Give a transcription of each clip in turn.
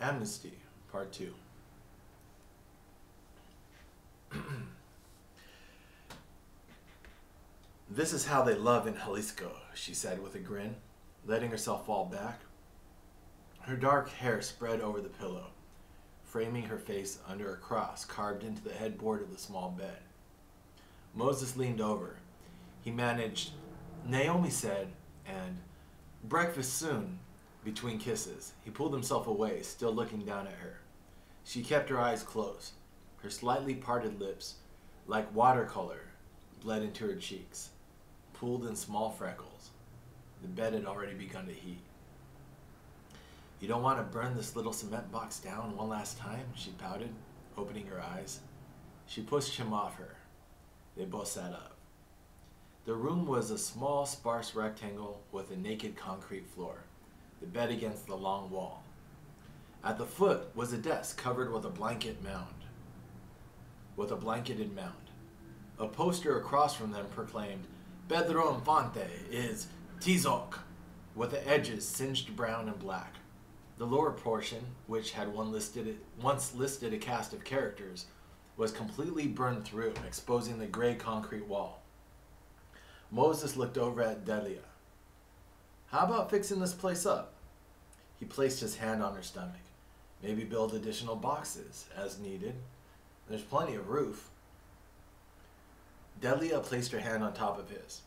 Amnesty, Part 2. This is how they love in Jalisco, she said with a grin, letting herself fall back. Her dark hair spread over the pillow, framing her face under a cross carved into the headboard of the small bed. Moses leaned over. He managed, "Naomi said," and "breakfast soon," between kisses. He pulled himself away, still looking down at her. She kept her eyes closed. Her slightly parted lips, like watercolor, bled into her cheeks, pooled in small freckles. The bed had already begun to heat. "You don't want to burn this little cement box down one last time?" she pouted, opening her eyes. She pushed him off her. They both sat up. The room was a small, sparse rectangle with a naked concrete floor, the bed against the long wall. At the foot was a desk covered with a blanketed mound. A poster across from them proclaimed, "Pedro Infante is Tizoc," with the edges singed brown and black. The lower portion, which had once listed a cast of characters, was completely burned through, exposing the gray concrete wall. Moses looked over at Delia. "How about fixing this place up?" He placed his hand on her stomach. "Maybe build additional boxes, as needed. There's plenty of roof." Delia placed her hand on top of his.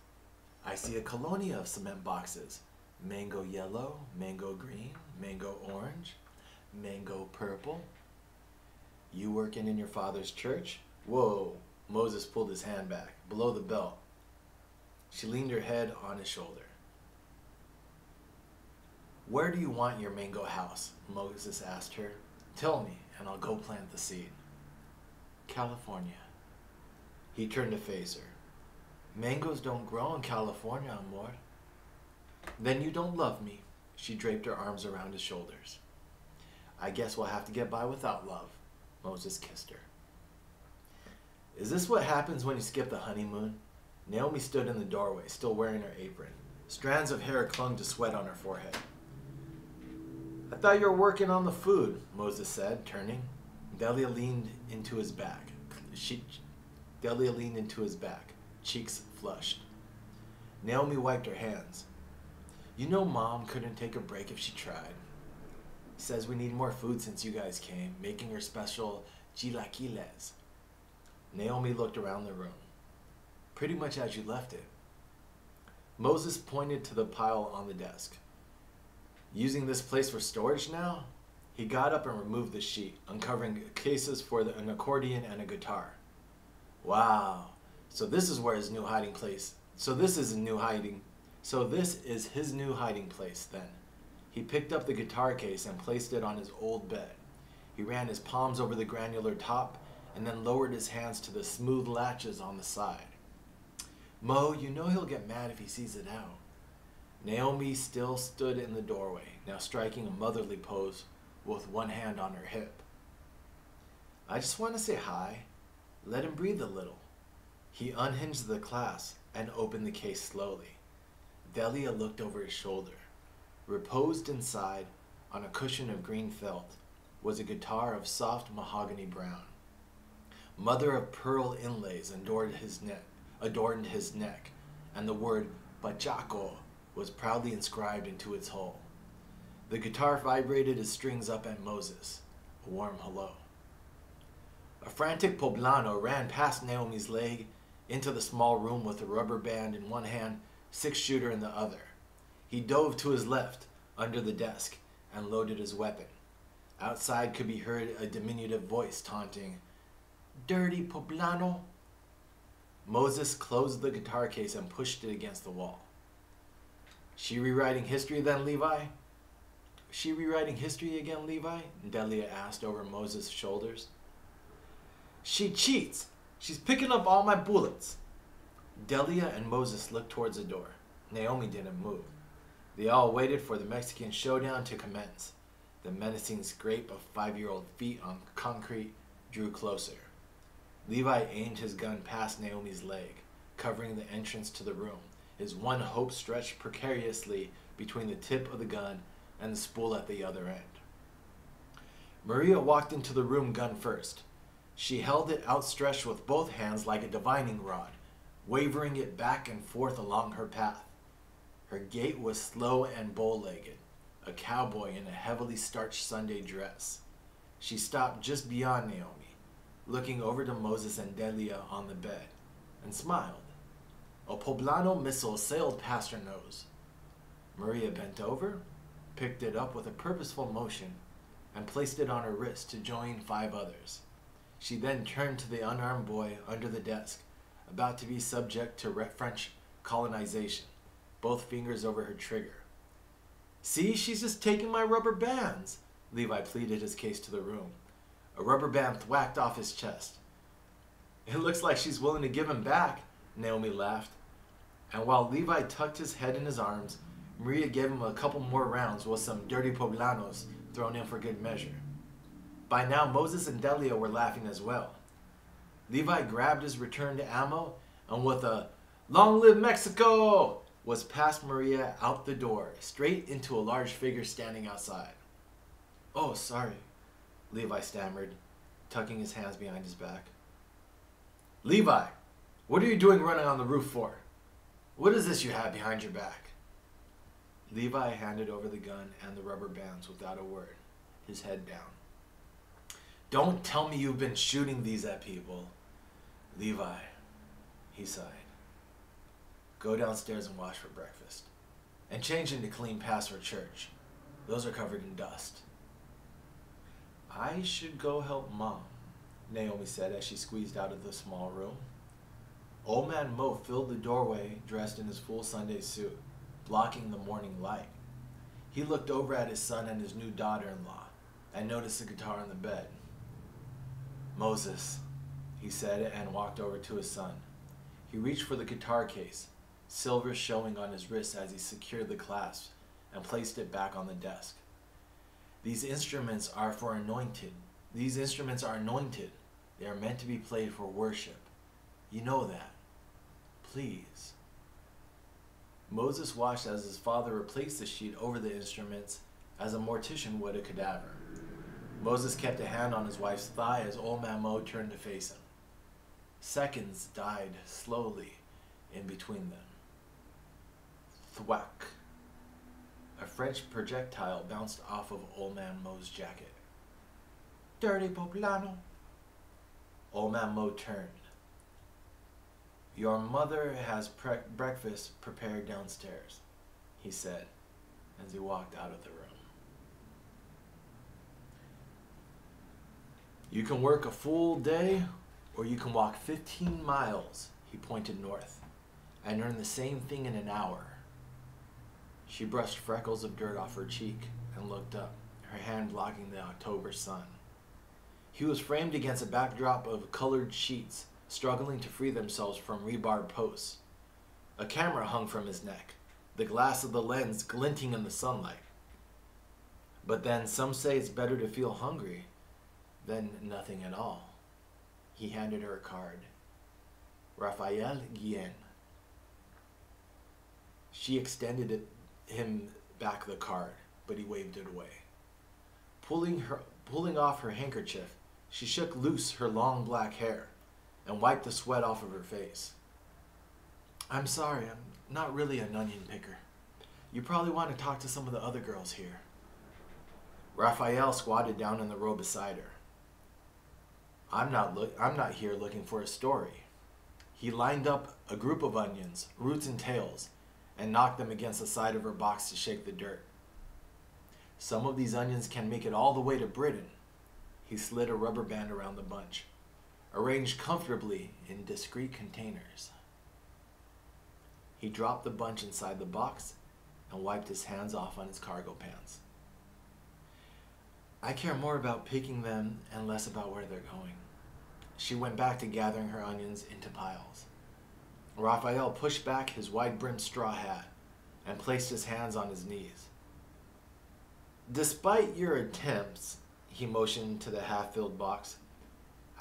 "I see a colonia of cement boxes. Mango yellow, mango green, mango orange, mango purple. You working in your father's church?" "Whoa." Moses pulled his hand back, below the belt. She leaned her head on his shoulder. "Where do you want your mango house?" Moses asked her. "Tell me, and I'll go plant the seed." "California." He turned to face her. "Mangoes don't grow in California, amor." "Then you don't love me." She draped her arms around his shoulders. "I guess we'll have to get by without love." Moses kissed her. "Is this what happens when you skip the honeymoon?" Naomi stood in the doorway, still wearing her apron. Strands of hair clung to sweat on her forehead. "I thought you were working on the food," Moses said, turning. Delia leaned into his back. Cheeks flushed. Naomi wiped her hands. "You know Mom couldn't take a break if she tried. Says we need more food since you guys came, making her special chilaquiles." Naomi looked around the room. "Pretty much as you left it." Moses pointed to the pile on the desk. "Using this place for storage now?" He got up and removed the sheet, uncovering cases for an accordion and a guitar. "Wow. So this is his new hiding place then." He picked up the guitar case and placed it on his old bed. He ran his palms over the granular top and then lowered his hands to the smooth latches on the side. "Mo, you know he'll get mad if he sees it out." Naomi still stood in the doorway, now striking a motherly pose with one hand on her hip. "I just want to say hi. Let him breathe a little." He unhinged the clasp and opened the case slowly. Delia looked over his shoulder. Reposed inside, on a cushion of green felt, was a guitar of soft mahogany brown. Mother of pearl inlays adorned his neck, and the word "Bachaco" was proudly inscribed into its hull. The guitar vibrated its strings up at Moses, a warm hello. A frantic poblano ran past Naomi's leg into the small room with a rubber band in one hand, six-shooter in the other. He dove to his left, under the desk, and loaded his weapon. Outside could be heard a diminutive voice taunting, "Dirty poblano." Moses closed the guitar case and pushed it against the wall. "She rewriting history then, Levi?" "She rewriting history again, Levi?" Delia asked over Moses' shoulders. "She cheats. She's picking up all my bullets." Delia and Moses looked towards the door. Naomi didn't move. They all waited for the Mexican showdown to commence. The menacing scrape of 5-year-old feet on concrete drew closer. Levi aimed his gun past Naomi's leg, covering the entrance to the room, his one hope stretched precariously between the tip of the gun and the spool at the other end. Maria walked into the room gun first. She held it outstretched with both hands like a divining rod, wavering it back and forth along her path. Her gait was slow and bow-legged, a cowboy in a heavily starched Sunday dress. She stopped just beyond Naomi, looking over to Moses and Delia on the bed, and smiled. A poblano missile sailed past her nose. Maria bent over, picked it up with a purposeful motion, and placed it on her wrist to join 5 others. She then turned to the unarmed boy under the desk, about to be subject to French colonization, both fingers over her trigger. "See, she's just taking my rubber bands," Levi pleaded his case to the room. A rubber band thwacked off his chest. "It looks like she's willing to give him back," Naomi laughed. And while Levi tucked his head in his arms, Maria gave him a couple more rounds with some dirty poblanos thrown in for good measure. By now, Moses and Delia were laughing as well. Levi grabbed his returned ammo and with a "Long live Mexico!" was past Maria out the door, straight into a large figure standing outside. "Oh, sorry," Levi stammered, tucking his hands behind his back. "Levi, what are you doing running on the roof for? What is this you have behind your back?" Levi handed over the gun and the rubber bands without a word, his head down. "Don't tell me you've been shooting these at people." "Levi," he sighed. "Go downstairs and wash for breakfast. And change into clean pants for church. Those are covered in dust." "I should go help Mom," Naomi said as she squeezed out of the small room. Old Man Mo filled the doorway dressed in his full Sunday suit, blocking the morning light. He looked over at his son and his new daughter-in-law and noticed the guitar on the bed. "Moses," he said, and walked over to his son. He reached for the guitar case, silver showing on his wrist as he secured the clasp and placed it back on the desk. These instruments are anointed. They are meant to be played for worship. You know that. Please." Moses watched as his father replaced the sheet over the instruments as a mortician would a cadaver. Moses kept a hand on his wife's thigh as Old Man Mo turned to face him. Seconds died slowly in between them. Thwack. A French projectile bounced off of Old Man Mo's jacket. "Dirty poblano." Old Man Mo turned. "Your mother has breakfast prepared downstairs," he said as he walked out of the room. "You can work a full day or you can walk 15 miles, he pointed north, "and earn the same thing in an hour." She brushed freckles of dirt off her cheek and looked up, her hand blocking the October sun. He was framed against a backdrop of colored sheets, struggling to free themselves from rebar posts. A camera hung from his neck, the glass of the lens glinting in the sunlight. But then some say it's better to feel hungry than nothing at all. He handed her a card. "Raphael Guillen." She extended him back the card, but he waved it away. Pulling off her handkerchief, she shook loose her long black hair and wiped the sweat off of her face. "I'm sorry, I'm not really an onion picker. You probably want to talk to some of the other girls here." Raphael squatted down in the row beside her. I'm not here looking for a story." He lined up a group of onions, roots and tails, and knocked them against the side of her box to shake the dirt. "Some of these onions can make it all the way to Britain." He slid a rubber band around the bunch, arranged comfortably in discreet containers. He dropped the bunch inside the box and wiped his hands off on his cargo pants. "I care more about picking them and less about where they're going." She went back to gathering her onions into piles. Raphael pushed back his wide-brimmed straw hat and placed his hands on his knees. "Despite your attempts," he motioned to the half-filled box,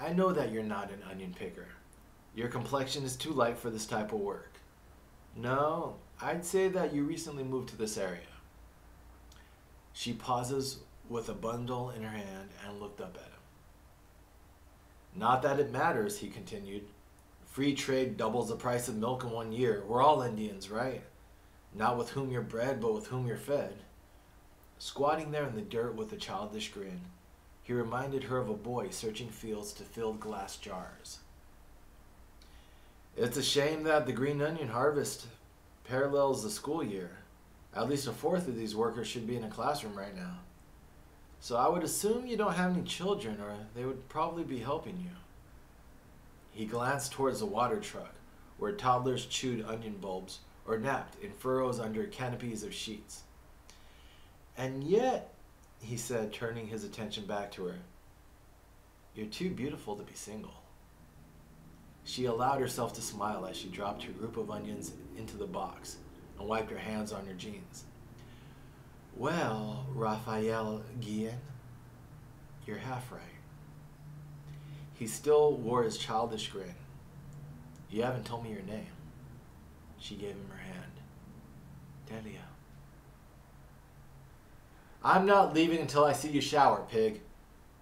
"I know that you're not an onion picker. Your complexion is too light for this type of work. No, I'd say that you recently moved to this area." She pauses with a bundle in her hand and looked up at him. Not that it matters, he continued. Free trade doubles the price of milk in 1 year. We're all Indians, right? Not with whom you're bred, but with whom you're fed. Squatting there in the dirt with a childish grin, he reminded her of a boy searching fields to fill glass jars. It's a shame that the green onion harvest parallels the school year. At least a fourth of these workers should be in a classroom right now. So I would assume you don't have any children, or they would probably be helping you. He glanced towards the water truck, where toddlers chewed onion bulbs or napped in furrows under canopies of sheets. And yet, he said, turning his attention back to her, you're too beautiful to be single. She allowed herself to smile as she dropped her group of onions into the box and wiped her hands on her jeans. Well, Raphael Guillen, you're half right. He still wore his childish grin. You haven't told me your name. She gave him her hand. Delia. I'm not leaving until I see you shower, pig.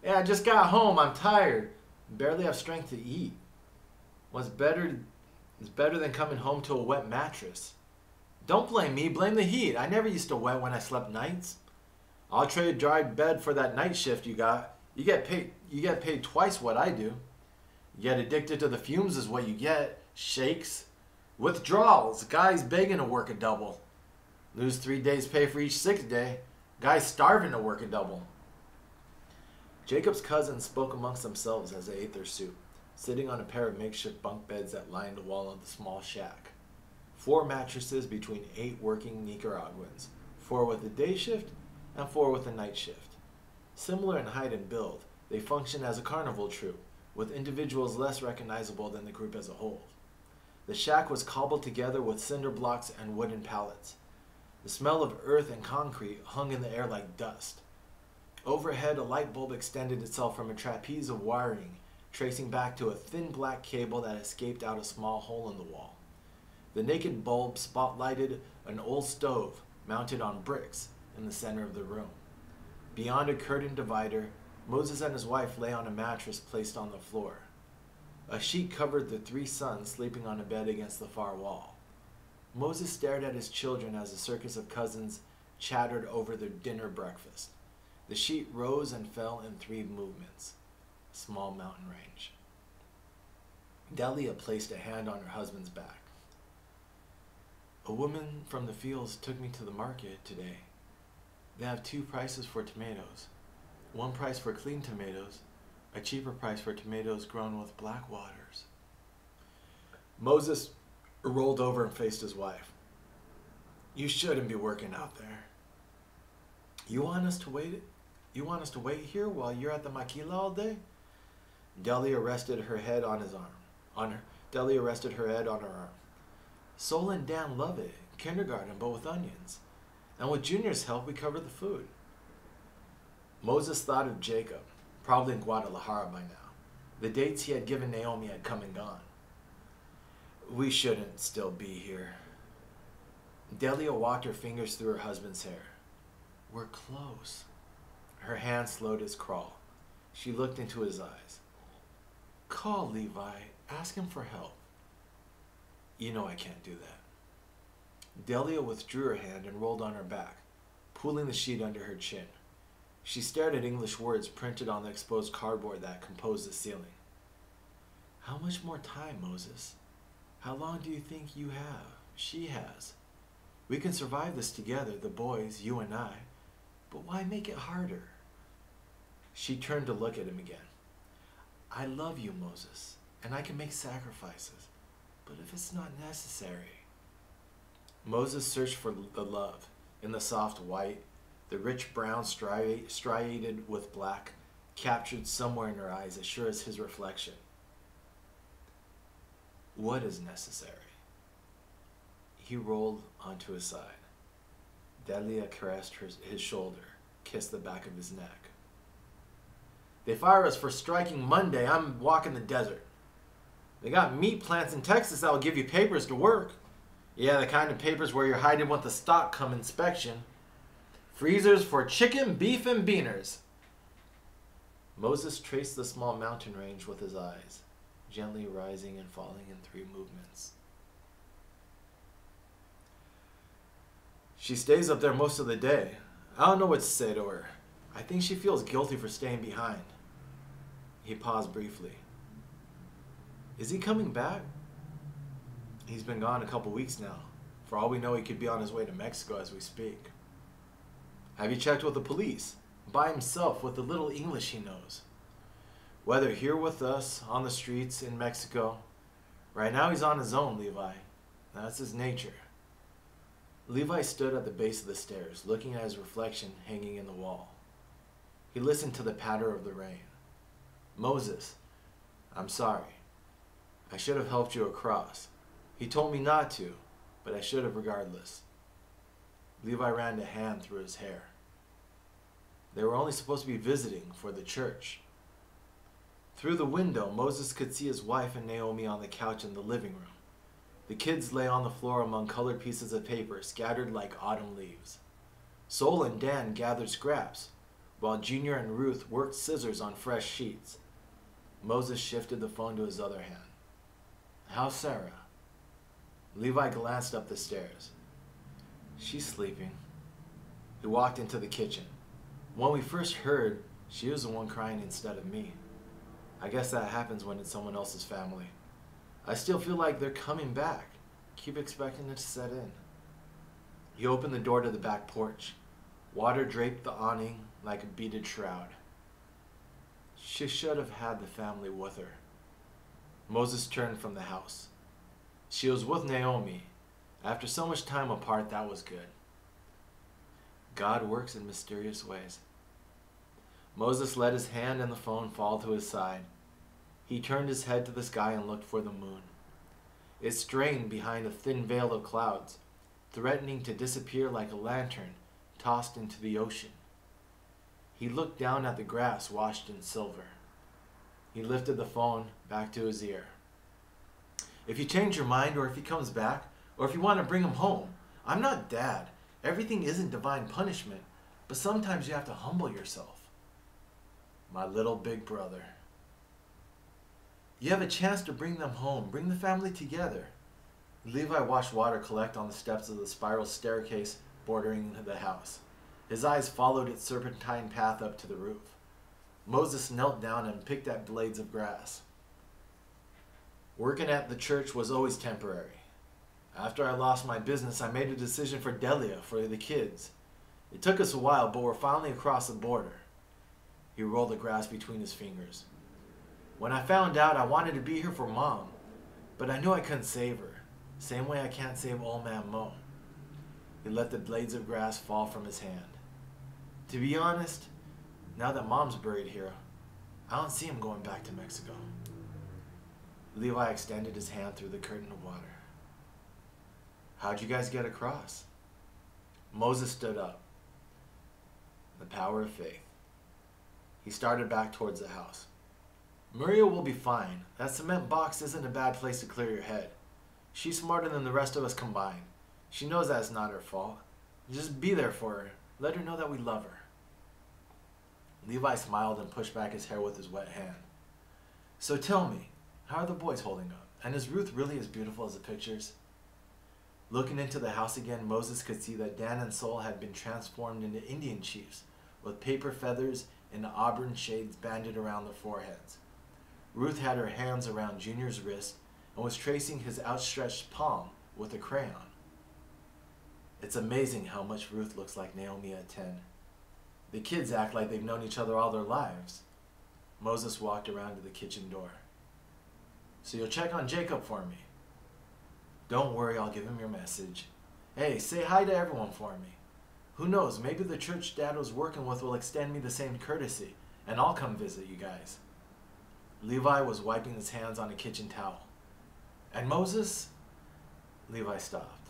Yeah, I just got home. I'm tired. Barely have strength to eat. What's better than coming home to a wet mattress? Don't blame me. Blame the heat. I never used to wet when I slept nights. I'll trade dry bed for that night shift you got. You get paid twice what I do. You get addicted to the fumes is what you get. Shakes. Withdrawals. Guys begging to work a double. Lose 3 days pay for each 6th day. Guys starving to work a double. Jacob's cousins spoke amongst themselves as they ate their soup, sitting on a pair of makeshift bunk beds that lined the wall of the small shack. 4 mattresses between 8 working Nicaraguans, 4 with a day shift and 4 with a night shift. Similar in height and build, they function as a carnival troupe, with individuals less recognizable than the group as a whole. The shack was cobbled together with cinder blocks and wooden pallets. The smell of earth and concrete hung in the air like dust. Overhead, a light bulb extended itself from a trapeze of wiring, tracing back to a thin black cable that escaped out a small hole in the wall. The naked bulb spotlighted an old stove mounted on bricks in the center of the room. Beyond a curtained divider, Moses and his wife lay on a mattress placed on the floor. A sheet covered the 3 sons sleeping on a bed against the far wall. Moses stared at his children as a circus of cousins chattered over their dinner breakfast. The sheet rose and fell in 3 movements. Small mountain range. Delia placed a hand on her husband's back. A woman from the fields took me to the market today. They have 2 prices for tomatoes. 1 price for clean tomatoes, a cheaper price for tomatoes grown with black waters. Moses rolled over and faced his wife. You shouldn't be working out there. You want us to wait here while you're at the maquila all day? Delia rested her head on his arm. Delia rested her head on her arm. Sol and Dan love it. Kindergarten, but with onions. And with Junior's help, we cover the food. Moses thought of Jacob, probably in Guadalajara by now. The dates he had given Naomi had come and gone. We shouldn't still be here. Delia walked her fingers through her husband's hair. We're close. Her hand slowed his crawl. She looked into his eyes. Call Levi. Ask him for help. You know I can't do that. Delia withdrew her hand and rolled on her back, pulling the sheet under her chin. She stared at English words printed on the exposed cardboard that composed the ceiling. How much more time, Moses? How long do you think you have? She has. We can survive this together, the boys, you and I. But why make it harder? She turned to look at him again. I love you, Moses, and I can make sacrifices. But if it's not necessary... Moses searched for the love in the soft white, the rich brown striated with black, captured somewhere in her eyes as sure as his reflection. What is necessary? He rolled onto his side. Delia caressed his shoulder, kissed the back of his neck. They fire us for striking Monday. I'm walking the desert. They got meat plants in Texas that will give you papers to work. Yeah, the kind of papers where you're hiding with the stock come inspection. Freezers for chicken, beef, and beaners. Moses traced the small mountain range with his eyes, gently rising and falling in 3 movements. She stays up there most of the day. I don't know what to say to her. I think she feels guilty for staying behind. He paused briefly. Is he coming back? He's been gone a couple weeks now. For all we know, he could be on his way to Mexico as we speak. Have you checked with the police? By himself, with the little English he knows. Whether here with us, on the streets, in Mexico. Right now he's on his own, Levi. That's his nature. Levi stood at the base of the stairs, looking at his reflection hanging in the wall. He listened to the patter of the rain. Moses, I'm sorry. I should have helped you across. He told me not to, but I should have regardless. Levi ran a hand through his hair. They were only supposed to be visiting for the church. Through the window, Moses could see his wife and Naomi on the couch in the living room. The kids lay on the floor among colored pieces of paper scattered like autumn leaves. Sol and Dan gathered scraps, while Junior and Ruth worked scissors on fresh sheets. Moses shifted the phone to his other hand. How's Sarah? Levi glanced up the stairs. She's sleeping. He walked into the kitchen. When we first heard, she was the one crying instead of me. I guess that happens when it's someone else's family. I still feel like they're coming back. Keep expecting it to set in. He opened the door to the back porch. Water draped the awning like a beaded shroud. She should have had the family with her. Moses turned from the house. She was with Naomi. After so much time apart, that was good. God works in mysterious ways. Moses let his hand and the phone fall to his side. He turned his head to the sky and looked for the moon. It strained behind a thin veil of clouds, threatening to disappear like a lantern tossed into the ocean. He looked down at the grass washed in silver. He lifted the phone back to his ear. If you change your mind, or if he comes back, or if you want to bring him home, I'm not Dad. Everything isn't divine punishment, but sometimes you have to humble yourself. My little big brother. You have a chance to bring them home, bring the family together. Levi watched water collect on the steps of the spiral staircase bordering the house. His eyes followed its serpentine path up to the roof. Moses knelt down and picked at blades of grass. Working at the church was always temporary. After I lost my business, I made a decision for Delia, for the kids. It took us a while, but we're finally across the border. He rolled the grass between his fingers. When I found out, I wanted to be here for Mom, but I knew I couldn't save her. Same way I can't save old man Mo. He let the blades of grass fall from his hand. To be honest, now that Mom's buried here, I don't see him going back to Mexico. Levi extended his hand through the curtain of water. How'd you guys get across? Moses stood up. The power of faith. He started back towards the house. Maria will be fine. That cement box isn't a bad place to clear your head. She's smarter than the rest of us combined. She knows that it's not her fault. Just be there for her. Let her know that we love her. Levi smiled and pushed back his hair with his wet hand. So tell me, how are the boys holding up? And is Ruth really as beautiful as the pictures? Looking into the house again, Moses could see that Dan and Sol had been transformed into Indian chiefs, with paper feathers and auburn shades banded around their foreheads. Ruth had her hands around Junior's wrist and was tracing his outstretched palm with a crayon. It's amazing how much Ruth looks like Naomi at 10. The kids act like they've known each other all their lives. Moses walked around to the kitchen door. So you'll check on Jacob for me? Don't worry, I'll give him your message. Hey, say hi to everyone for me. Who knows, maybe the church Dad was working with will extend me the same courtesy, and I'll come visit you guys. Levi was wiping his hands on a kitchen towel. And Moses? Levi stopped,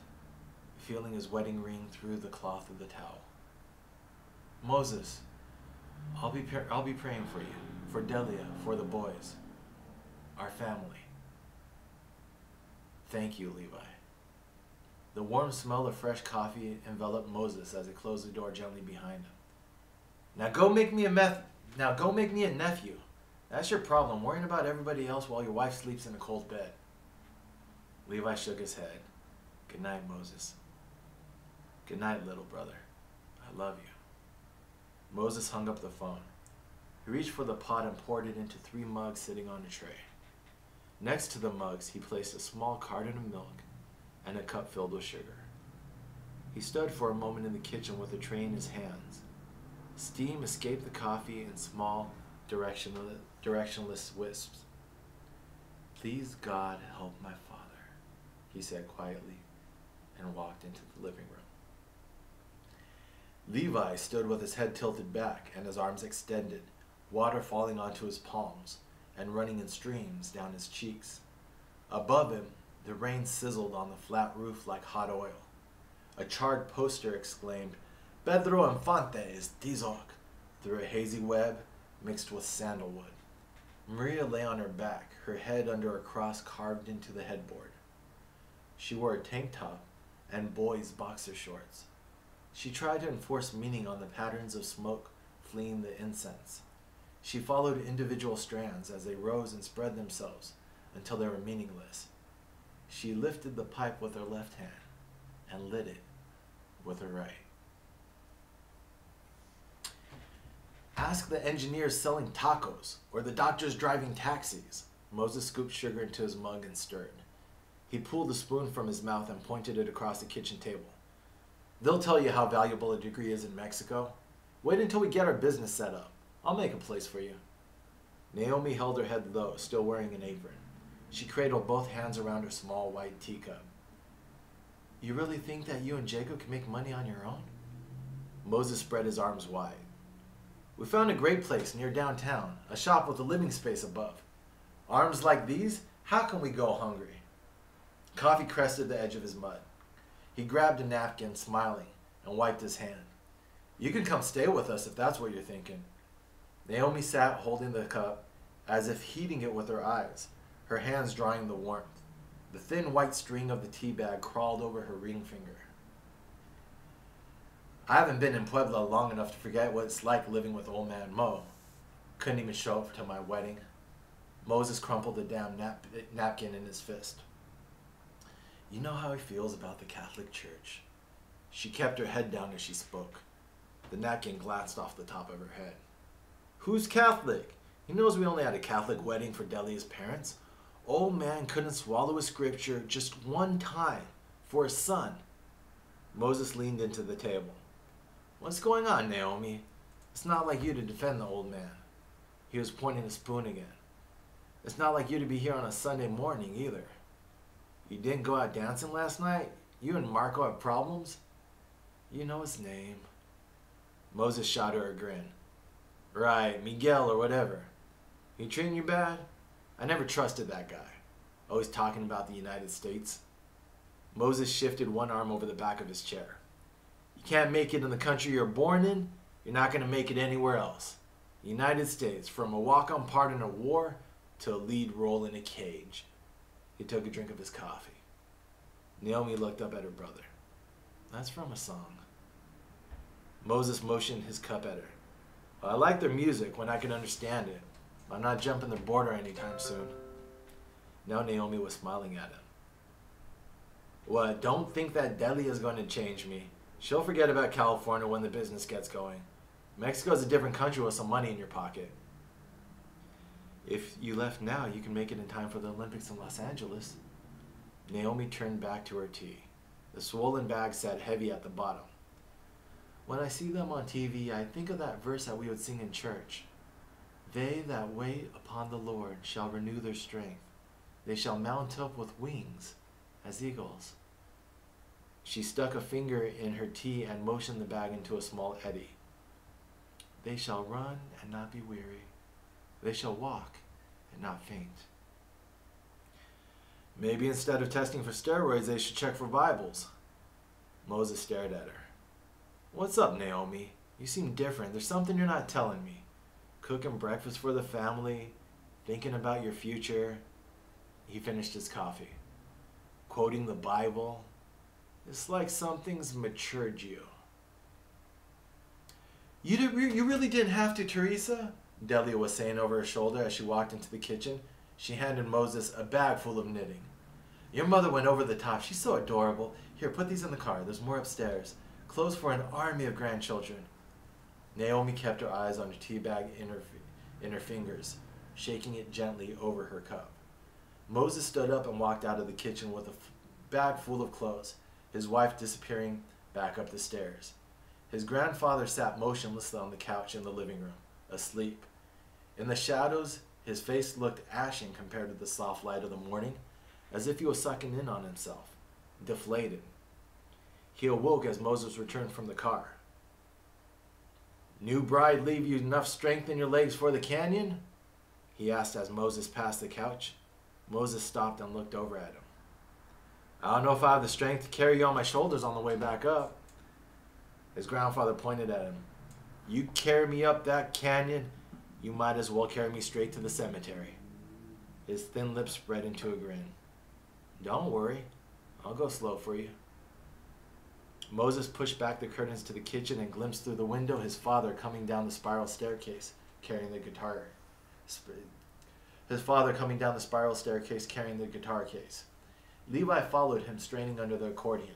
feeling his wedding ring through the cloth of the towel. Moses, I'll be praying for you, for Delia, for the boys, our family. Thank you, Levi. The warm smell of fresh coffee enveloped Moses as he closed the door gently behind him. Now go make me a nephew. That's your problem, worrying about everybody else while your wife sleeps in a cold bed. Levi shook his head. Good night, Moses. Good night, little brother. I love you. Moses hung up the phone. He reached for the pot and poured it into 3 mugs sitting on a tray. Next to the mugs, he placed a small carton of milk and a cup filled with sugar. He stood for a moment in the kitchen with the tray in his hands. Steam escaped the coffee in small, directionless wisps. Please, God, help my father, he said quietly, and walked into the living room. Levi stood with his head tilted back and his arms extended, water falling onto his palms and running in streams down his cheeks. Above him, the rain sizzled on the flat roof like hot oil. A charred poster exclaimed, Pedro Infante is Tizoc, through a hazy web mixed with sandalwood. Maria lay on her back, her head under a cross carved into the headboard. She wore a tank top and boys' boxer shorts. She tried to enforce meaning on the patterns of smoke fleeing the incense. She followed individual strands as they rose and spread themselves until they were meaningless. She lifted the pipe with her left hand and lit it with her right. Ask the engineers selling tacos or the doctors driving taxis. Moses scooped sugar into his mug and stirred. He pulled the spoon from his mouth and pointed it across the kitchen table. They'll tell you how valuable a degree is in Mexico. Wait until we get our business set up. I'll make a place for you. Naomi held her head low, still wearing an apron. She cradled both hands around her small white teacup. You really think that you and Jacob can make money on your own? Moses spread his arms wide. We found a great place near downtown, a shop with a living space above. Arms like these, how can we go hungry? Coffee crested the edge of his mud. He grabbed a napkin, smiling, and wiped his hand. You can come stay with us if that's what you're thinking. Naomi sat holding the cup, as if heating it with her eyes, her hands drawing the warmth. The thin white string of the tea bag crawled over her ring finger. I haven't been in Puebla long enough to forget what it's like living with old man Mo. Couldn't even show up to my wedding. Moses crumpled the damn napkin in his fist. You know how he feels about the Catholic Church. She kept her head down as she spoke. The napkin glanced off the top of her head. Who's Catholic? He knows we only had a Catholic wedding for Delia's parents. Old man couldn't swallow a scripture just one time for his son. Moses leaned into the table. What's going on, Naomi? It's not like you to defend the old man. He was pointing the spoon again. It's not like you to be here on a Sunday morning either. You didn't go out dancing last night? You and Marco have problems? You know his name. Moses shot her a grin. Right, Miguel or whatever. He treating you bad? I never trusted that guy. Always talking about the United States. Moses shifted one arm over the back of his chair. You can't make it in the country you're born in, you're not going to make it anywhere else. The United States, from a walk-on part in a war to a lead role in a cage. He took a drink of his coffee. Naomi looked up at her brother. That's from a song. Moses motioned his cup at her. Well, I like their music when I can understand it. I'm not jumping the border anytime soon. Now Naomi was smiling at him. What, don't think that Delia is going to change me. She'll forget about California when the business gets going. Mexico's a different country with some money in your pocket. If you left now, you can make it in time for the Olympics in Los Angeles. Naomi turned back to her tea. The swollen bag sat heavy at the bottom. When I see them on TV, I think of that verse that we would sing in church. They that wait upon the Lord shall renew their strength. They shall mount up with wings as eagles. She stuck a finger in her tea and motioned the bag into a small eddy. They shall run and not be weary. They shall walk and not faint. Maybe instead of testing for steroids, they should check for Bibles. Moses stared at her. What's up, Naomi? You seem different. There's something you're not telling me. Cooking breakfast for the family, thinking about your future. He finished his coffee. Quoting the Bible. It's like something's matured you. You really didn't have to, Teresa? Delia was saying over her shoulder as she walked into the kitchen. She handed Moses a bag full of knitting. Your mother went over the top. She's so adorable. Here, put these in the car. There's more upstairs. Clothes for an army of grandchildren. Naomi kept her eyes on her tea bag in her fingers, shaking it gently over her cup. Moses stood up and walked out of the kitchen with a bag full of clothes, his wife disappearing back up the stairs. His grandfather sat motionlessly on the couch in the living room, asleep. In the shadows, his face looked ashen compared to the soft light of the morning, as if he was sucking in on himself, deflated. He awoke as Moses returned from the car. New bride leave you enough strength in your legs for the canyon? He asked as Moses passed the couch. Moses stopped and looked over at him. I don't know if I have the strength to carry you on my shoulders on the way back up. His grandfather pointed at him. You carry me up that canyon, you might as well carry me straight to the cemetery. His thin lips spread into a grin. Don't worry, I'll go slow for you. Moses pushed back the curtains to the kitchen and glimpsed through the window his father coming down the spiral staircase carrying the guitar. His father coming down the spiral staircase carrying the guitar case. Levi followed him, straining under the accordion.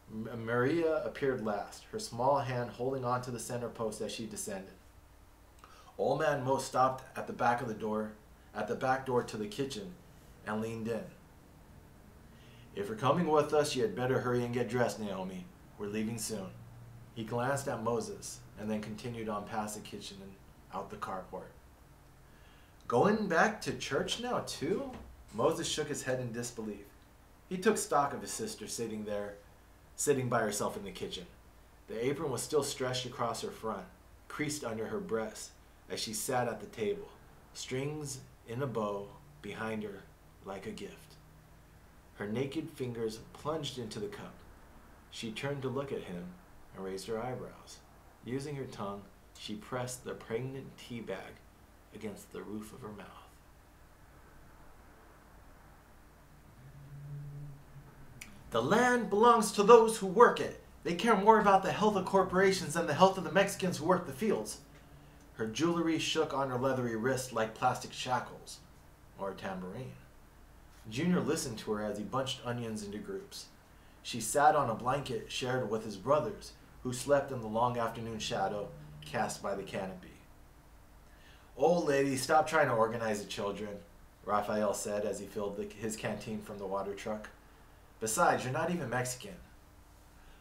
Maria appeared last, her small hand holding onto the center post as she descended. Old man Mo stopped at the back door to the kitchen, and leaned in. If you're coming with us, you had better hurry and get dressed, Naomi. We're leaving soon. He glanced at Moses, and then continued on past the kitchen and out the carport. Going back to church now, too? Moses shook his head in disbelief. He took stock of his sister sitting by herself in the kitchen. The apron was still stretched across her front, creased under her breast, as she sat at the table, strings in a bow behind her like a gift. Her naked fingers plunged into the cup. She turned to look at him and raised her eyebrows. Using her tongue, she pressed the pregnant tea bag against the roof of her mouth. The land belongs to those who work it. They care more about the health of corporations than the health of the Mexicans who work the fields. Her jewelry shook on her leathery wrist like plastic shackles or a tambourine. Junior listened to her as he bunched onions into groups. She sat on a blanket shared with his brothers, who slept in the long afternoon shadow cast by the canopy. Old lady, stop trying to organize the children, Raphael said as he filled his canteen from the water truck. Besides, you're not even Mexican.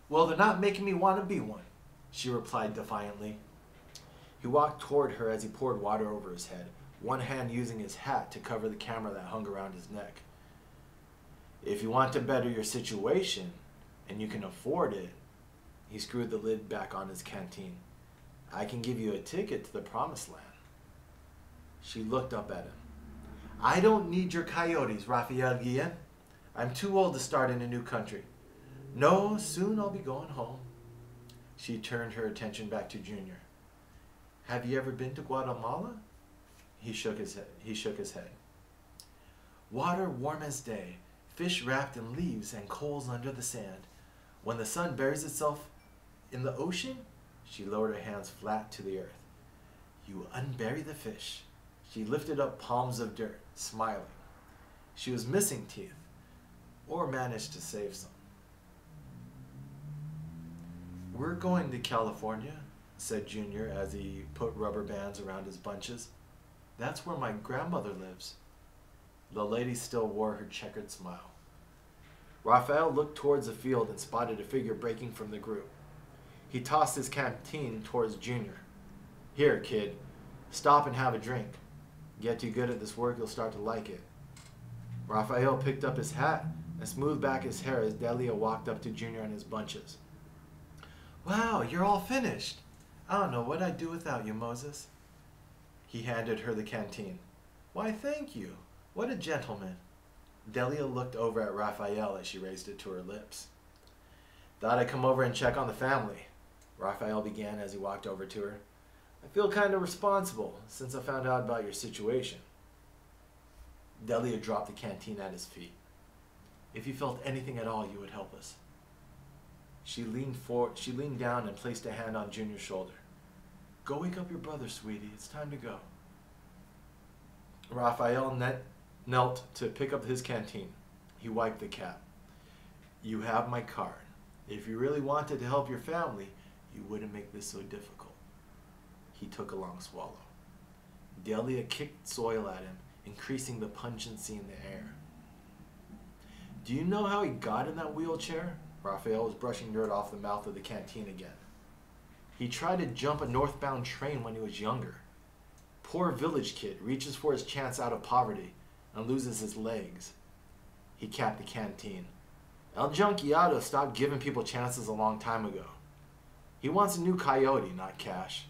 Well, they're not making me want to be one, she replied defiantly. He walked toward her as he poured water over his head, one hand using his hat to cover the camera that hung around his neck. If you want to better your situation, and you can afford it, he screwed the lid back on his canteen. I can give you a ticket to the promised land. She looked up at him. I don't need your coyotes, Rafael Guillen. I'm too old to start in a new country. No, soon I'll be going home. She turned her attention back to Junior. Have you ever been to Guatemala? He shook his head. Water warm as day, fish wrapped in leaves and coals under the sand. When the sun buries itself in the ocean, she lowered her hands flat to the earth. You unbury the fish. She lifted up palms of dirt, smiling. She was missing teeth, or managed to save some. We're going to California, said Junior as he put rubber bands around his bunches. That's where my grandmother lives. The lady still wore her checkered smile. Raphael looked towards the field and spotted a figure breaking from the group. He tossed his canteen towards Junior. Here, kid, stop and have a drink. Get you good at this work, you'll start to like it. Raphael picked up his hat and smoothed back his hair as Delia walked up to Junior and his bunches. Wow, you're all finished. I don't know what I'd do without you, Moses. He handed her the canteen. Why, thank you. What a gentleman. Delia looked over at Raphael as she raised it to her lips. Thought I'd come over and check on the family, Raphael began as he walked over to her. I feel kind of responsible since I found out about your situation. Delia dropped the canteen at his feet. If you felt anything at all, you would help us. She leaned down and placed a hand on Junior's shoulder. Go wake up your brother, sweetie. It's time to go. Raphael knelt to pick up his canteen. He wiped the cap. You have my card. If you really wanted to help your family, you wouldn't make this so difficult. He took a long swallow. Delia kicked soil at him, increasing the pungency in the air. Do you know how he got in that wheelchair? Raphael was brushing dirt off the mouth of the canteen again. He tried to jump a northbound train when he was younger. Poor village kid reaches for his chance out of poverty and loses his legs. He capped the canteen. El Junkiado stopped giving people chances a long time ago. He wants a new coyote, not cash.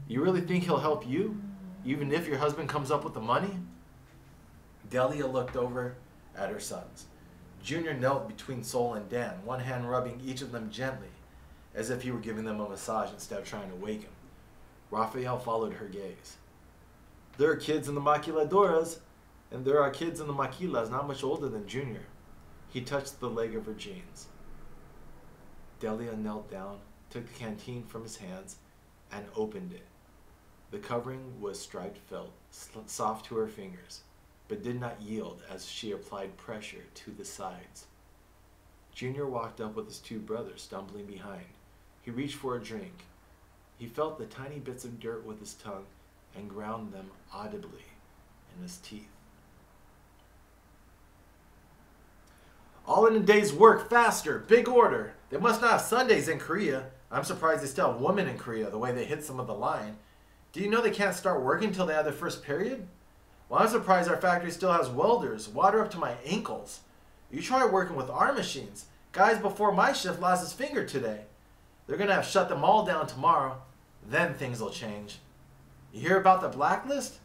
You really think he'll help you, even if your husband comes up with the money? Delia looked over at her sons. Junior knelt between Sol and Dan, one hand rubbing each of them gently, as if he were giving them a massage instead of trying to wake him. Raphael followed her gaze. There are kids in the maquiladoras, and there are kids in the maquilas not much older than Junior. He touched the leg of her jeans. Delia knelt down, took the canteen from his hands, and opened it. The covering was striped felt, soft to her fingers, but did not yield as she applied pressure to the sides. Junior walked up with his two brothers, stumbling behind. He reached for a drink. He felt the tiny bits of dirt with his tongue and ground them audibly in his teeth. All in a day's work, faster, big order. They must not have Sundays in Korea. I'm surprised they still have women in Korea, the way they hit some of the line. Do you know they can't start working until they have their first period? Well, I'm surprised our factory still has welders, water up to my ankles. You try working with our machines. Guys before my shift lost his finger today. They're going to have shut them all down tomorrow. Then things will change. You hear about the blacklist?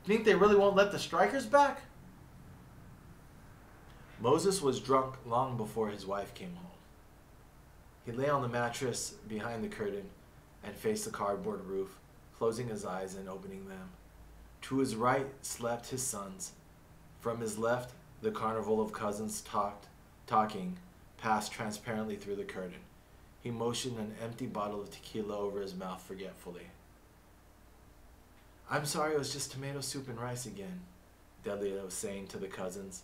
Think they really won't let the strikers back? Moses was drunk long before his wife came home. He lay on the mattress behind the curtain and faced the cardboard roof, closing his eyes and opening them. To his right slept his sons. From his left, the carnival of cousins talking passed transparently through the curtain. He motioned an empty bottle of tequila over his mouth forgetfully. I'm sorry it was just tomato soup and rice again, Delia was saying to the cousins.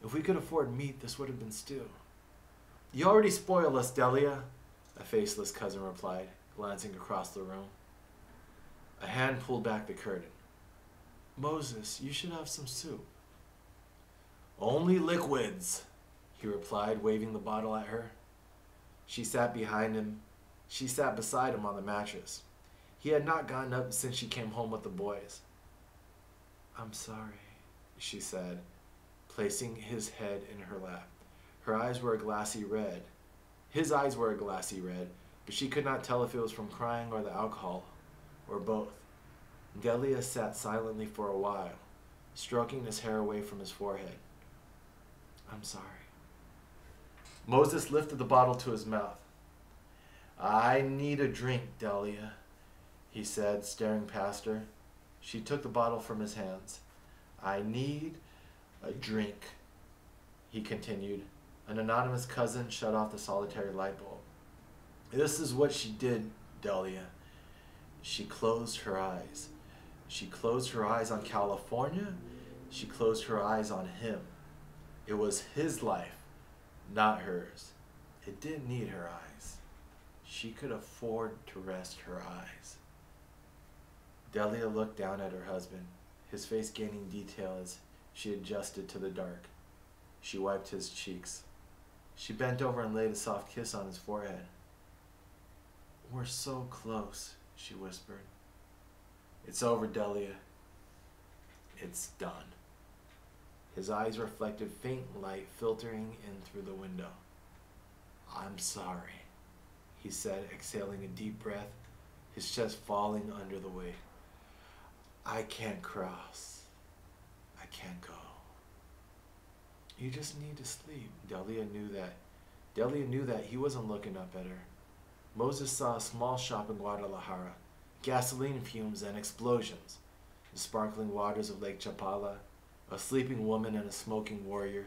If we could afford meat, this would have been stew. You already spoil us, Delia, a faceless cousin replied, glancing across the room. A hand pulled back the curtain. Moses, you should have some soup. Only liquids, he replied, waving the bottle at her. She sat beside him on the mattress. He had not gotten up since she came home with the boys. I'm sorry, she said, placing his head in her lap. Her eyes were a glassy red. His eyes were a glassy red, but she could not tell if it was from crying or the alcohol, or both. Delia sat silently for a while, stroking his hair away from his forehead. I'm sorry. Moses lifted the bottle to his mouth. I need a drink, Delia, he said, staring past her. She took the bottle from his hands. I need a drink, he continued. An anonymous cousin shut off the solitary light bulb. This is what she did, Delia. She closed her eyes. She closed her eyes on California. She closed her eyes on him. It was his life, not hers. It didn't need her eyes. She could afford to rest her eyes. Delia looked down at her husband, his face gaining detail as she adjusted to the dark. She wiped his cheeks. She bent over and laid a soft kiss on his forehead. We're so close, she whispered. It's over, Delia. It's done. His eyes reflected faint light filtering in through the window. I'm sorry, he said, exhaling a deep breath, his chest falling under the weight. I can't cross. I can't go. You just need to sleep. Delia knew that he wasn't looking up at her. Moses saw a small shop in Guadalajara, gasoline fumes and explosions, the sparkling waters of Lake Chapala, a sleeping woman and a smoking warrior,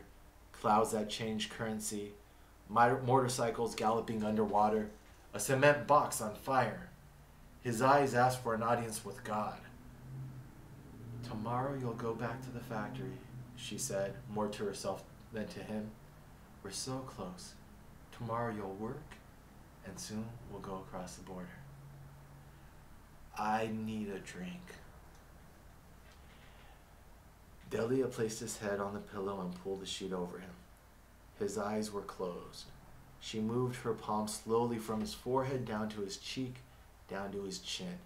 clouds that changed currency, motorcycles galloping underwater, a cement box on fire. His eyes asked for an audience with God. "Tomorrow you'll go back to the factory," she said, more to herself than to him. "We're so close. Tomorrow you'll work, and soon we'll go across the border. I need a drink." Delia placed his head on the pillow and pulled the sheet over him. His eyes were closed. She moved her palm slowly from his forehead down to his cheek, down to his chin.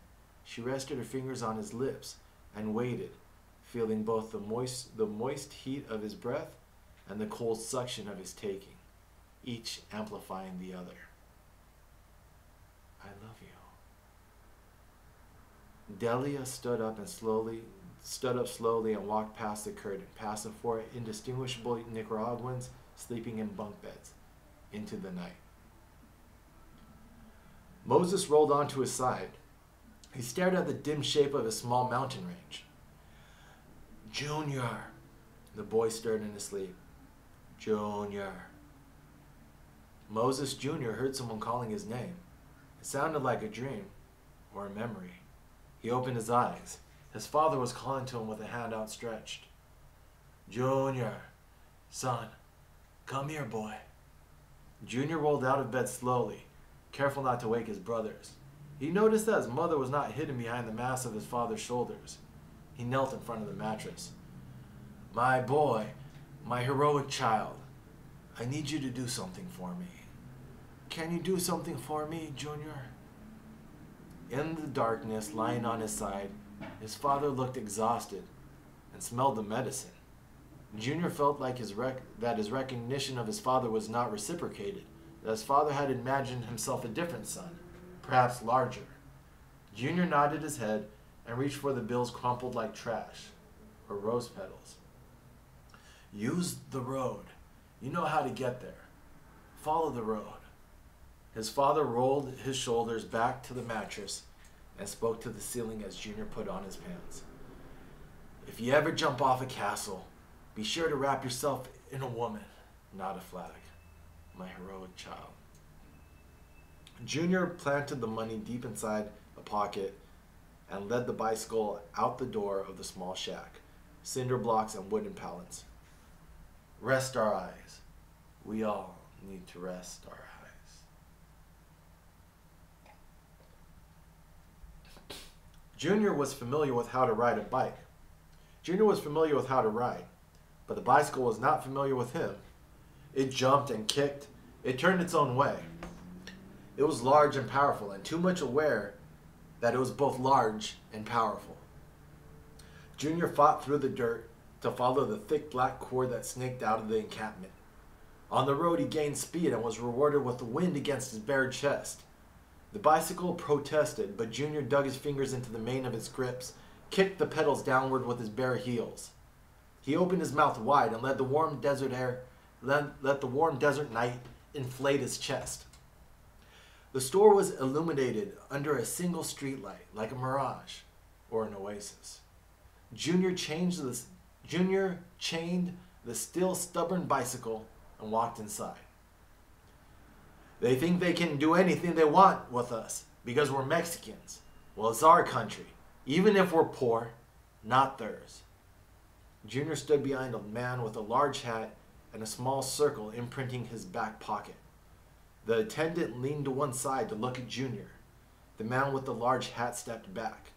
She rested her fingers on his lips and waited, feeling both the moist heat of his breath and the cold suction of his taking, each amplifying the other. "I love you." Delia stood up slowly and walked past the curtain, past the four indistinguishable Nicaraguans sleeping in bunk beds, into the night. Moses rolled onto his side. He stared at the dim shape of his small mountain range. "Junior," the boy stirred in his sleep. "Junior." Moses Jr. heard someone calling his name. It sounded like a dream or a memory. He opened his eyes. His father was calling to him with a hand outstretched. "Junior, son, come here, boy." Junior rolled out of bed slowly, careful not to wake his brothers. He noticed that his mother was not hidden behind the mass of his father's shoulders. He knelt in front of the mattress. "My boy, my heroic child, I need you to do something for me." "Can you do something for me, Junior?" In the darkness, lying on his side, his father looked exhausted and smelled the medicine. Junior felt like that his recognition of his father was not reciprocated, that his father had imagined himself a different son, perhaps larger. Junior nodded his head and reached for the bills crumpled like trash, or rose petals. "Use the road. You know how to get there. Follow the road." His father rolled his shoulders back to the mattress and spoke to the ceiling as Junior put on his pants. "If you ever jump off a castle, be sure to wrap yourself in a woman, not a flag, my heroic child." Junior planted the money deep inside a pocket and led the bicycle out the door of the small shack, cinder blocks and wooden pallets. "Rest our eyes. We all need to rest our eyes." Junior was familiar with how to ride a bike. Junior was familiar with how to ride, but the bicycle was not familiar with him. It jumped and kicked. It turned its own way. It was large and powerful, and too much aware that it was both large and powerful. Junior fought through the dirt to follow the thick black cord that snaked out of the encampment. On the road, he gained speed and was rewarded with the wind against his bare chest. The bicycle protested, but Junior dug his fingers into the mane of its grips, kicked the pedals downward with his bare heels. He opened his mouth wide and let the warm desert night inflate his chest. The store was illuminated under a single streetlight, like a mirage or an oasis. Junior chained the still stubborn bicycle and walked inside. "They think they can do anything they want with us because we're Mexicans. Well, it's our country, even if we're poor, not theirs." Junior stood behind a man with a large hat and a small circle imprinting his back pocket. The attendant leaned to one side to look at Junior. The man with the large hat stepped back.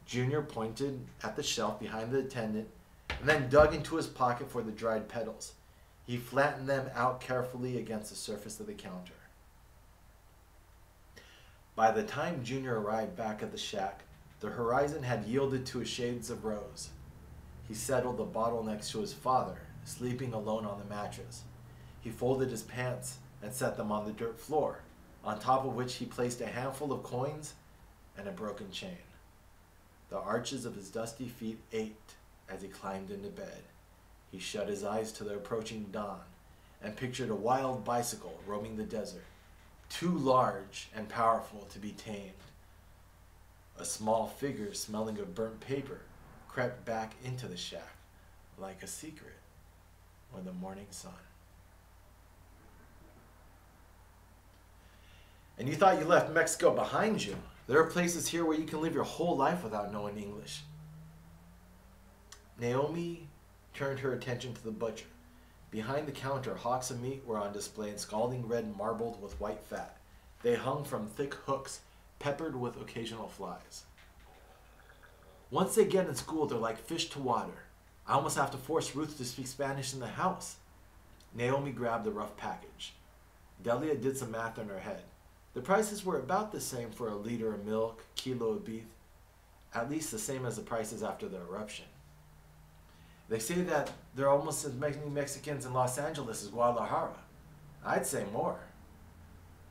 Junior pointed at the shelf behind the attendant and then dug into his pocket for the dried petals. He flattened them out carefully against the surface of the counter. By the time Junior arrived back at the shack, the horizon had yielded to shades of rose. He settled the bottle next to his father, sleeping alone on the mattress. He folded his pants and set them on the dirt floor, on top of which he placed a handful of coins and a broken chain. The arches of his dusty feet ached as he climbed into bed. He shut his eyes to the approaching dawn and pictured a wild bicycle roaming the desert, too large and powerful to be tamed. A small figure smelling of burnt paper crept back into the shack like a secret when the morning sun And you thought you left Mexico behind you. There are places here where you can live your whole life without knowing English. Naomi turned her attention to the butcher. Behind the counter, hocks of meat were on display in scalding red marbled with white fat. They hung from thick hooks, peppered with occasional flies. Once they get in school, they're like fish to water. I almost have to force Ruth to speak Spanish in the house. Naomi grabbed the rough package. Delia did some math in her head. The prices were about the same for a liter of milk, kilo of beef, at least the same as the prices after the eruption. They say that there are almost as many Mexicans in Los Angeles as Guadalajara. I'd say more.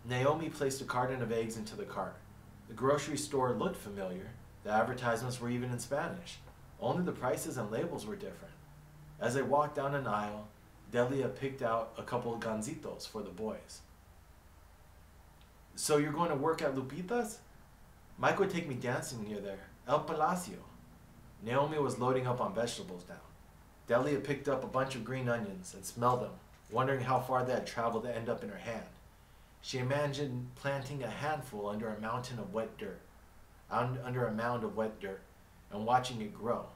Naomi placed a carton of eggs into the cart. The grocery store looked familiar. The advertisements were even in Spanish. Only the prices and labels were different. As they walked down an aisle, Delia picked out a couple of gancitos for the boys. So you're going to work at Lupita's? Mike would take me dancing near there. El Palacio. Naomi was loading up on vegetables now. Delia picked up a bunch of green onions and smelled them, wondering how far they had traveled to end up in her hand. She imagined planting a handful under a mound of wet dirt, and watching it grow.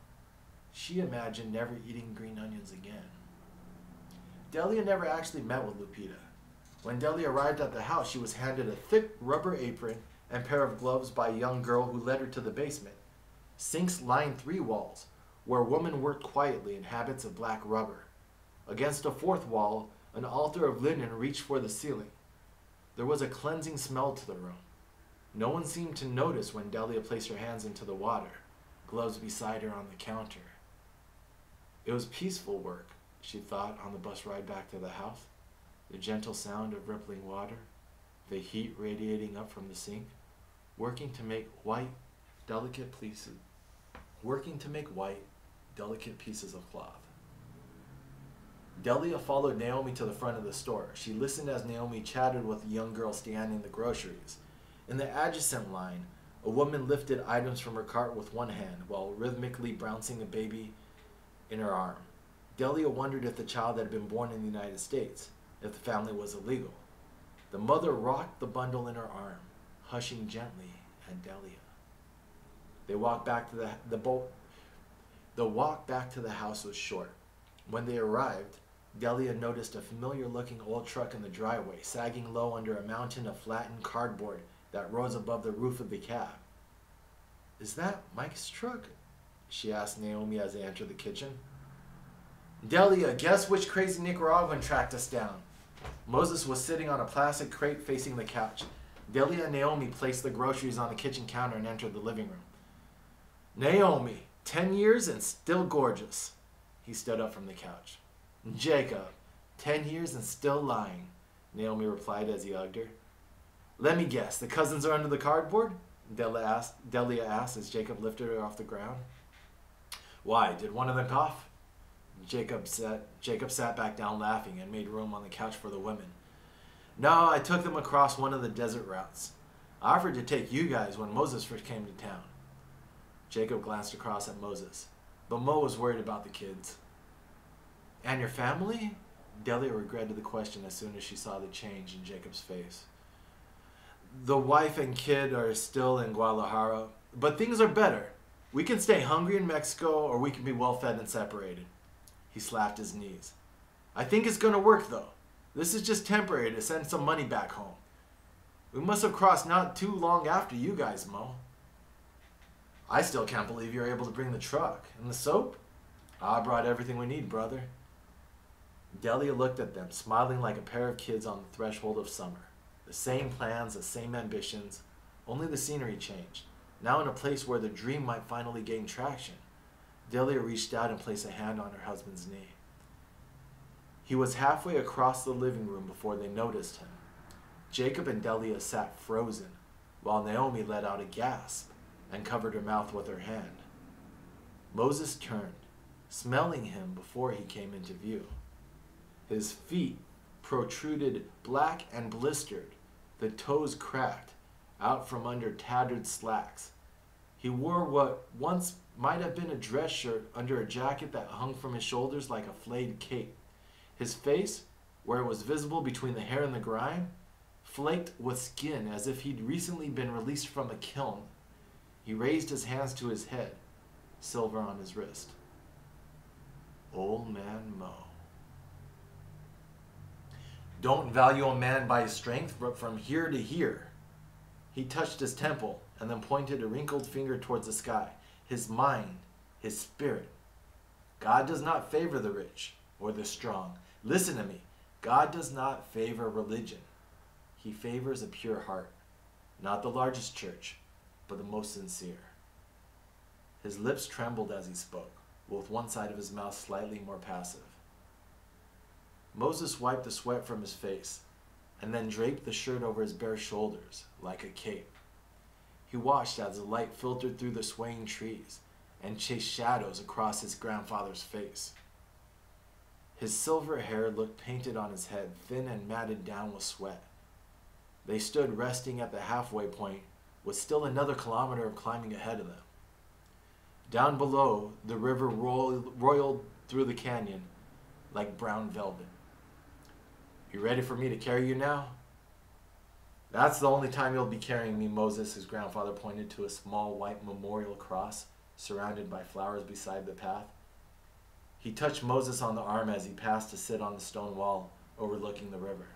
She imagined never eating green onions again. Delia never actually met with Lupita. When Delia arrived at the house, she was handed a thick rubber apron and pair of gloves by a young girl who led her to the basement. Sinks lined 3 walls, where women worked quietly in habits of black rubber. Against a 4th wall, an altar of linen reached for the ceiling. There was a cleansing smell to the room. No one seemed to notice when Delia placed her hands into the water, gloves beside her on the counter. It was peaceful work, she thought on the bus ride back to the house. The gentle sound of rippling water, the heat radiating up from the sink, working to make delicate pieces of cloth. Delia followed Naomi to the front of the store. She listened as Naomi chatted with a young girl standing the groceries. In the adjacent line, a woman lifted items from her cart with one hand while rhythmically bouncing a baby in her arm. Delia wondered if the child had been born in the United States, if the family was illegal. The mother rocked the bundle in her arm, hushing gently at Delia. They walked back to the walk back to the house was short. When they arrived, Delia noticed a familiar-looking old truck in the driveway, sagging low under a mountain of flattened cardboard that rose above the roof of the cab. "Is that Mike's truck?" she asked Naomi as they entered the kitchen. "Delia, guess which crazy Nicaraguan tracked us down?" Moses was sitting on a plastic crate facing the couch. Delia and Naomi placed the groceries on the kitchen counter and entered the living room. "Naomi, 10 years and still gorgeous." He stood up from the couch. "Jacob, 10 years and still lying," Naomi replied as he hugged her. "Let me guess, the cousins are under the cardboard?" Delia asked as Jacob lifted her off the ground. "Why, did one of them cough?" Jacob sat back down laughing and made room on the couch for the women. "No, I took them across one of the desert routes. I offered to take you guys when Moses first came to town." Jacob glanced across at Moses, but Mo was worried about the kids. "And your family?" Delia regretted the question as soon as she saw the change in Jacob's face. "The wife and kid are still in Guadalajara, but things are better. We can stay hungry in Mexico, or we can be well-fed and separated." He slapped his knees. "I think it's going to work, though. This is just temporary to send some money back home. We must have crossed not too long after you guys, Mo." "I still can't believe you're able to bring the truck. And the soap?" "I brought everything we need, brother." Delia looked at them, smiling like a pair of kids on the threshold of summer. The same plans, the same ambitions, only the scenery changed. Now in a place where the dream might finally gain traction. Delia reached out and placed a hand on her husband's knee. He was halfway across the living room before they noticed him. Jacob and Delia sat frozen, while Naomi let out a gasp and covered her mouth with her hand. Moses turned, smelling him before he came into view. His feet protruded black and blistered, the toes cracked out from under tattered slacks. He wore what once might have been a dress shirt under a jacket that hung from his shoulders like a flayed cape. His face, where it was visible between the hair and the grime, flaked with skin as if he'd recently been released from a kiln. He raised his hands to his head, silver on his wrist. Old Man Mo. Don't value a man by his strength, but from here to here. He touched his temple and then pointed a wrinkled finger towards the sky. His mind, his spirit. God does not favor the rich or the strong. Listen to me. God does not favor religion. He favors a pure heart. Not the largest church, but the most sincere. His lips trembled as he spoke, with one side of his mouth slightly more passive. Moses wiped the sweat from his face and then draped the shirt over his bare shoulders like a cape. He watched as the light filtered through the swaying trees and chased shadows across his grandfather's face. His silver hair looked painted on his head, thin and matted down with sweat. They stood resting at the halfway point, with still another kilometer of climbing ahead of them. Down below, the river roiled through the canyon like brown velvet. You ready for me to carry you now? That's the only time you'll be carrying me, Moses. His grandfather pointed to a small white memorial cross surrounded by flowers beside the path. He touched Moses on the arm as he passed to sit on the stone wall overlooking the river.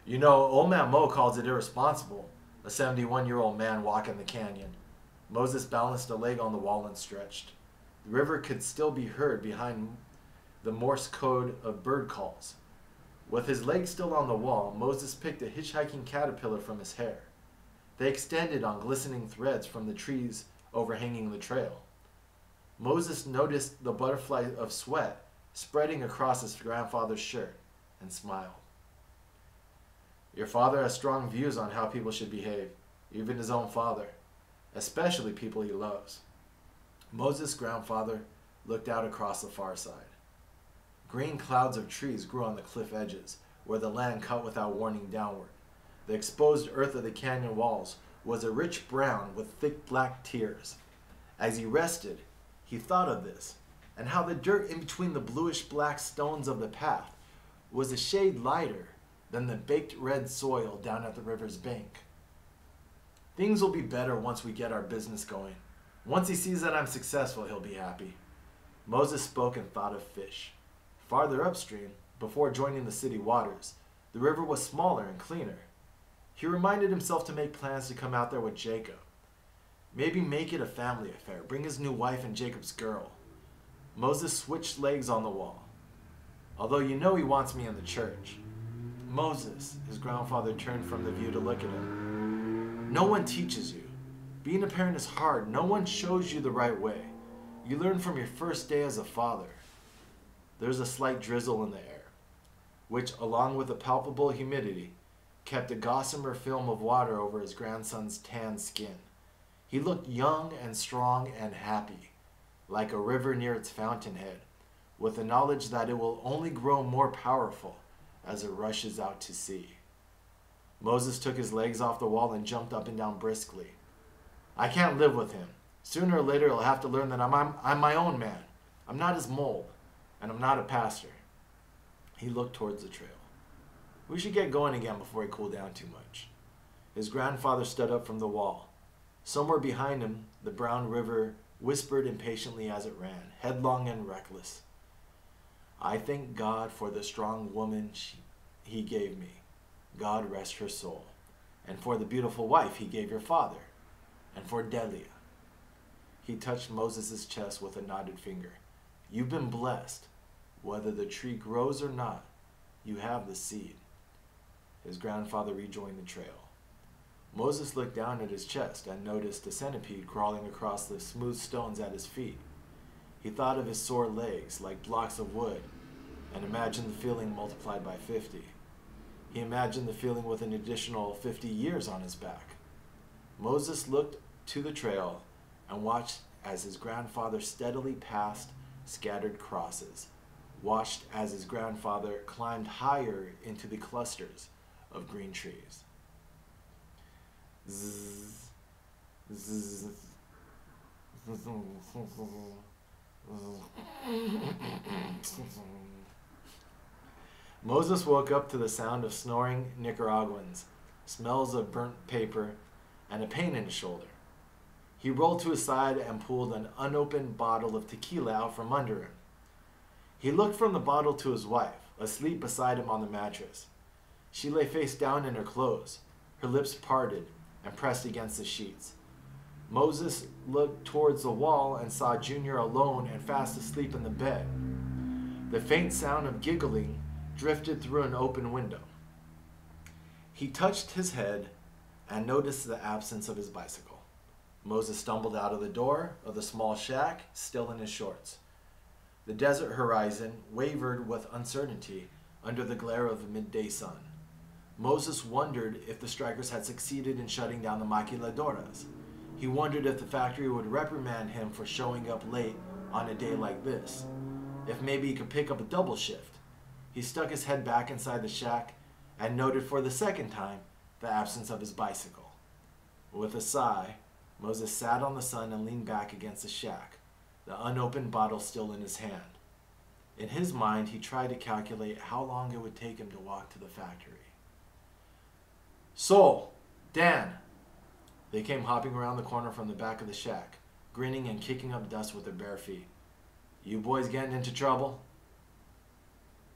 You know, Old Man Mo calls it irresponsible, a 71-year-old man walking the canyon. Moses balanced a leg on the wall and stretched. The river could still be heard behind the Morse code of bird calls. With his legs still on the wall, Moses picked a hitchhiking caterpillar from his hair. They extended on glistening threads from the trees overhanging the trail. Moses noticed the butterfly of sweat spreading across his grandfather's shirt and smiled. Your father has strong views on how people should behave, even his own father, especially people he loves. Moses' grandfather looked out across the far side. Green clouds of trees grew on the cliff edges, where the land cut without warning downward. The exposed earth of the canyon walls was a rich brown with thick black tears. As he rested, he thought of this, and how the dirt in between the bluish-black stones of the path was a shade lighter than the baked red soil down at the river's bank. Things will be better once we get our business going. Once he sees that I'm successful, he'll be happy. Moses spoke and thought of fish. Farther upstream, before joining the city waters, the river was smaller and cleaner. He reminded himself to make plans to come out there with Jacob. Maybe make it a family affair, bring his new wife and Jacob's girl. Moses switched legs on the wall. Although you know he wants me in the church. Moses, his grandfather turned from the view to look at him. No one teaches you. Being a parent is hard. No one shows you the right way. You learn from your first day as a father. There's a slight drizzle in the air, which, along with a palpable humidity, kept a gossamer film of water over his grandson's tan skin. He looked young and strong and happy, like a river near its fountainhead, with the knowledge that it will only grow more powerful as it rushes out to sea. Moses took his legs off the wall and jumped up and down briskly. I can't live with him. Sooner or later he'll have to learn that I'm my own man. I'm not his mold, and I'm not a pastor. He looked towards the trail. We should get going again before he cooled down too much. His grandfather stood up from the wall. Somewhere behind him, the brown river whispered impatiently as it ran, headlong and reckless. I thank God for the strong woman he gave me. God rest her soul. And for the beautiful wife he gave your father. And for Delia. He touched Moses' chest with a knotted finger. You've been blessed. Whether the tree grows or not, you have the seed. His grandfather rejoined the trail. Moses looked down at his chest and noticed a centipede crawling across the smooth stones at his feet. He thought of his sore legs like blocks of wood and imagined the feeling multiplied by 50. He imagined the feeling with an additional 50 years on his back. Moses looked to the trail and watched as his grandfather steadily passed scattered crosses, watched as his grandfather climbed higher into the clusters of green trees. Zzz, zzz, Moses woke up to the sound of snoring Nicaraguans, smells of burnt paper, and a pain in his shoulder. He rolled to his side and pulled an unopened bottle of tequila out from under him. He looked from the bottle to his wife, asleep beside him on the mattress. She lay face down in her clothes, her lips parted and pressed against the sheets. Moses looked towards the wall and saw Junior alone and fast asleep in the bed. The faint sound of giggling drifted through an open window. He touched his head and noticed the absence of his bicycle. Moses stumbled out of the door of the small shack, still in his shorts. The desert horizon wavered with uncertainty under the glare of the midday sun. Moses wondered if the strikers had succeeded in shutting down the maquiladoras. He wondered if the factory would reprimand him for showing up late on a day like this. If maybe he could pick up a double shift. He stuck his head back inside the shack and noted for the second time the absence of his bicycle. With a sigh, Moses sat on the sun and leaned back against the shack, the unopened bottle still in his hand. In his mind, he tried to calculate how long it would take him to walk to the factory. Sol, Dan! They came hopping around the corner from the back of the shack, grinning and kicking up dust with their bare feet. You boys getting into trouble?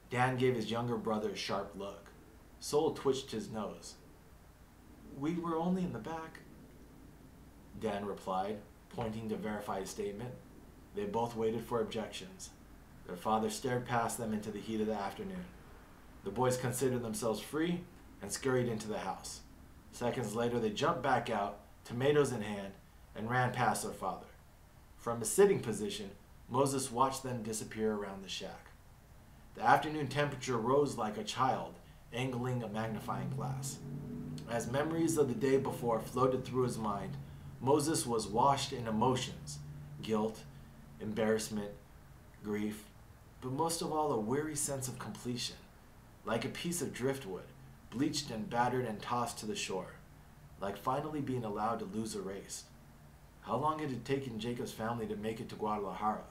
Dan gave his younger brother a sharp look. Sol twitched his nose. We were only in the back, Dan replied, pointing to verify his statement. They both waited for objections. Their father stared past them into the heat of the afternoon. The boys considered themselves free and scurried into the house. Seconds later, they jumped back out, tomatoes in hand, and ran past their father. From his sitting position, Moses watched them disappear around the shack. The afternoon temperature rose like a child angling a magnifying glass. As memories of the day before floated through his mind, Moses was washed in emotions, guilt, embarrassment, grief, but most of all a weary sense of completion, like a piece of driftwood, bleached and battered and tossed to the shore, like finally being allowed to lose a race. How long had it taken Jacob's family to make it to Guadalajara?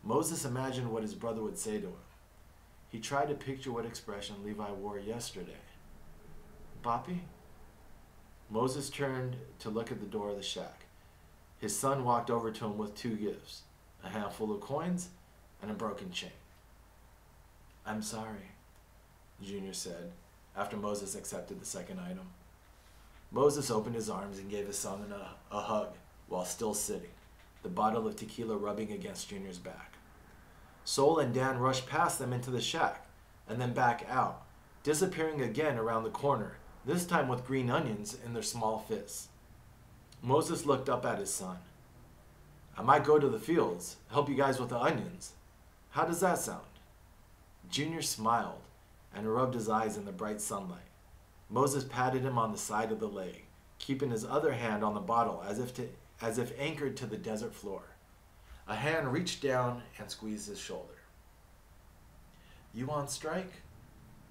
Moses imagined what his brother would say to him. He tried to picture what expression Levi wore yesterday. Papi? Moses turned to look at the door of the shack. His son walked over to him with two gifts, a handful of coins and a broken chain. I'm sorry, Junior said, after Moses accepted the second item. Moses opened his arms and gave his son a hug while still sitting, the bottle of tequila rubbing against Junior's back. Sol and Dan rushed past them into the shack and then back out, disappearing again around the corner, this time with green onions in their small fists. Moses looked up at his son. I might go to the fields, help you guys with the onions. How does that sound? Junior smiled and rubbed his eyes in the bright sunlight. Moses patted him on the side of the leg, keeping his other hand on the bottle as if anchored to the desert floor. A hand reached down and squeezed his shoulder. You on strike?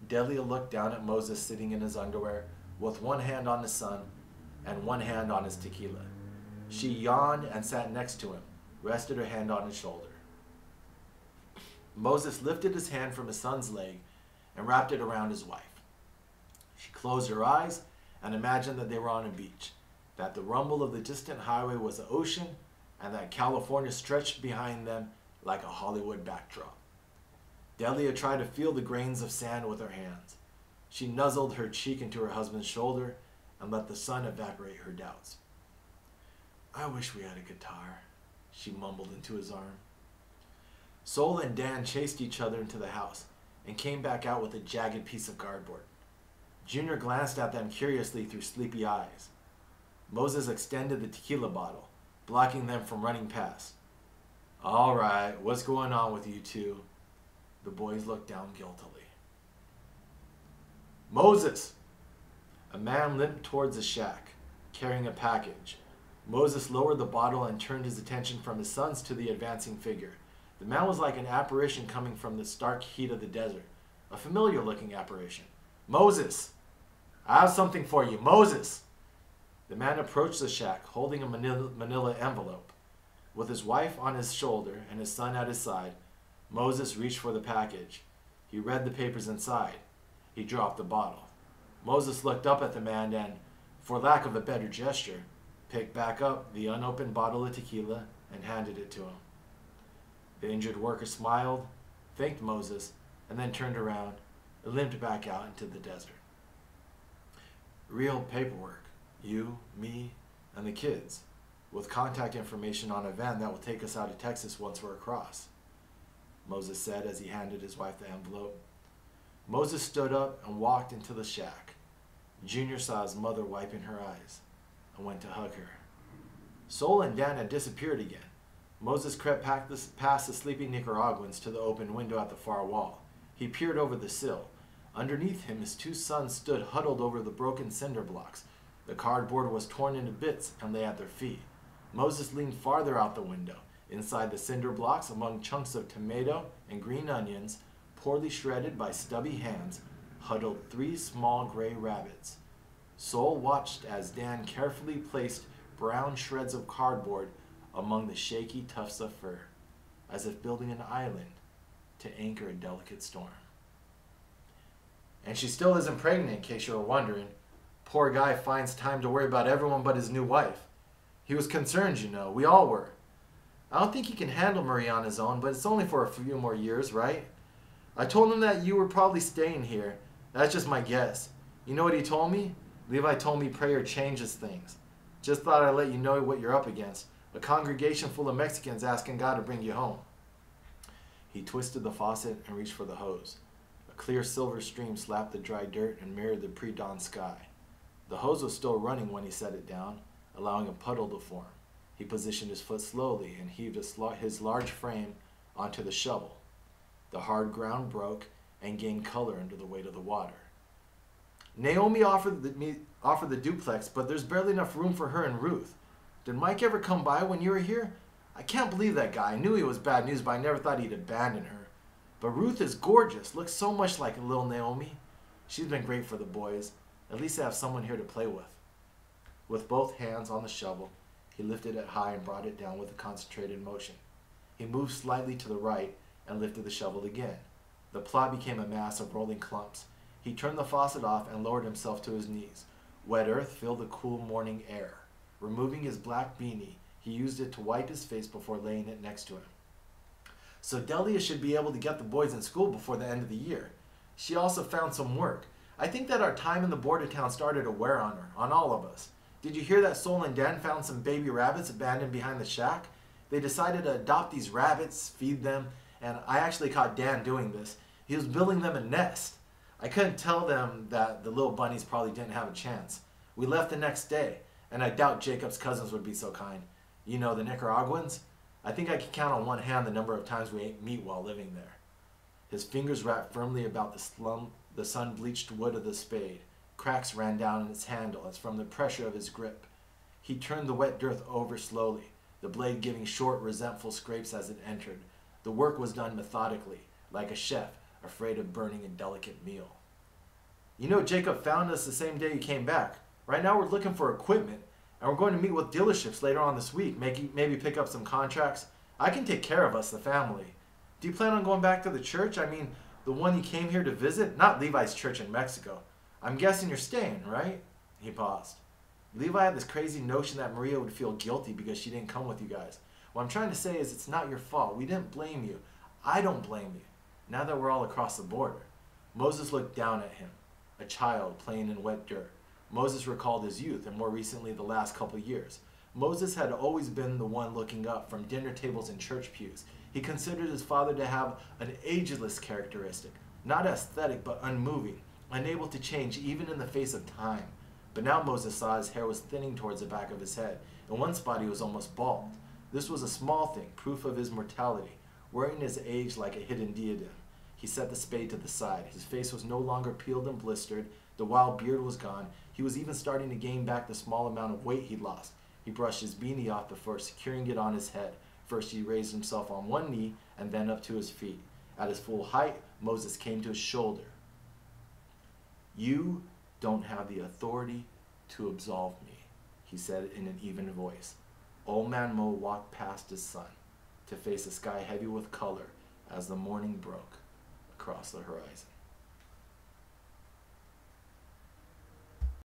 Delia looked down at Moses sitting in his underwear with one hand on his son and one hand on his tequila. She yawned and sat next to him, rested her hand on his shoulder. Moses lifted his hand from his son's leg and wrapped it around his wife. She closed her eyes and imagined that they were on a beach, that the rumble of the distant highway was the ocean, and that California stretched behind them like a Hollywood backdrop. Delia tried to feel the grains of sand with her hands. She nuzzled her cheek into her husband's shoulder and let the sun evaporate her doubts. I wish we had a guitar, she mumbled into his arm. Sol and Dan chased each other into the house and came back out with a jagged piece of cardboard. Junior glanced at them curiously through sleepy eyes. Moses extended the tequila bottle, blocking them from running past. All right, what's going on with you two? The boys looked down guiltily. Moses! A man limped towards the shack, carrying a package. Moses lowered the bottle and turned his attention from his sons to the advancing figure. The man was like an apparition coming from the stark heat of the desert, a familiar-looking apparition. Moses! I have something for you, Moses! The man approached the shack, holding a manila envelope. With his wife on his shoulder and his son at his side, Moses reached for the package. He read the papers inside. He dropped the bottle. Moses looked up at the man and, for lack of a better gesture, picked back up the unopened bottle of tequila and handed it to him. The injured worker smiled, thanked Moses, and then turned around and limped back out into the desert. Real paperwork. You, me, and the kids, with contact information on a van that will take us out of Texas once we're across, Moses said as he handed his wife the envelope. Moses stood up and walked into the shack. Junior saw his mother wiping her eyes and went to hug her. Sol and Dan had disappeared again. Moses crept past the sleeping Nicaraguans to the open window at the far wall. He peered over the sill. Underneath him, his two sons stood huddled over the broken cinder blocks. The cardboard was torn into bits and lay at their feet. Moses leaned farther out the window. Inside the cinder blocks, among chunks of tomato and green onions, poorly shredded by stubby hands, huddled 3 small gray rabbits. Sol watched as Dan carefully placed brown shreds of cardboard among the shaky tufts of fur, as if building an island to anchor a delicate storm. And she still isn't pregnant, in case you were wondering. Poor guy finds time to worry about everyone but his new wife. He was concerned, you know. We all were. I don't think he can handle Marie on his own, but it's only for a few more years, right? I told him that you were probably staying here. That's just my guess. You know what he told me? Levi told me prayer changes things. Just thought I'd let you know what you're up against. A congregation full of Mexicans asking God to bring you home. He twisted the faucet and reached for the hose. A clear silver stream slapped the dry dirt and mirrored the pre-dawn sky. The hose was still running when he set it down, allowing a puddle to form. He positioned his foot slowly and heaved his large frame onto the shovel. The hard ground broke and gained color under the weight of the water. Naomi offered the duplex, but there's barely enough room for her and Ruth. Did Mike ever come by when you were here? I can't believe that guy. I knew he was bad news, but I never thought he'd abandon her. But Ruth is gorgeous, looks so much like a little Naomi. She's been great for the boys. At least they have someone here to play with. With both hands on the shovel, he lifted it high and brought it down with a concentrated motion. He moved slightly to the right and lifted the shovel again. The plot became a mass of rolling clumps. He turned the faucet off and lowered himself to his knees. Wet earth filled the cool morning air. Removing his black beanie, he used it to wipe his face before laying it next to him. So Delia should be able to get the boys in school before the end of the year. She also found some work. I think that our time in the border town started to wear on her, on all of us. Did you hear that Sol and Dan found some baby rabbits abandoned behind the shack? They decided to adopt these rabbits, feed them, and I actually caught Dan doing this. He was building them a nest. I couldn't tell them that the little bunnies probably didn't have a chance. We left the next day, and I doubt Jacob's cousins would be so kind. You know, the Nicaraguans? I think I can count on one hand the number of times we ate meat while living there. His fingers wrapped firmly about the sun-bleached wood of the spade. Cracks ran down in its handle as from the pressure of his grip. He turned the wet dirt over slowly, the blade giving short, resentful scrapes as it entered. The work was done methodically, like a chef afraid of burning a delicate meal. You know, Jacob found us the same day he came back. Right now we're looking for equipment, and we're going to meet with dealerships later on this week, maybe pick up some contracts. I can take care of us, the family. Do you plan on going back to the church? I mean, the one you came here to visit? Not Levi's church in Mexico. I'm guessing you're staying, right? He paused. Levi had this crazy notion that Maria would feel guilty because she didn't come with you guys. What I'm trying to say is it's not your fault. We didn't blame you. I don't blame you. Now that we're all across the border. Moses looked down at him, a child playing in wet dirt. Moses recalled his youth and more recently the last couple years. Moses had always been the one looking up from dinner tables and church pews. He considered his father to have an ageless characteristic, not aesthetic but unmoving, unable to change even in the face of time. But now Moses saw his hair was thinning towards the back of his head. In one spot he was almost bald. This was a small thing, proof of his mortality, wearing his age like a hidden diadem. He set the spade to the side. His face was no longer peeled and blistered. The wild beard was gone. He was even starting to gain back the small amount of weight he'd lost. He brushed his beanie off before securing it on his head. First he raised himself on one knee and then up to his feet. At his full height, Moses came to his shoulder. You don't have the authority to absolve me, he said in an even voice. Old man Mo walked past his son to face a sky heavy with color as the morning broke. A across the horizon.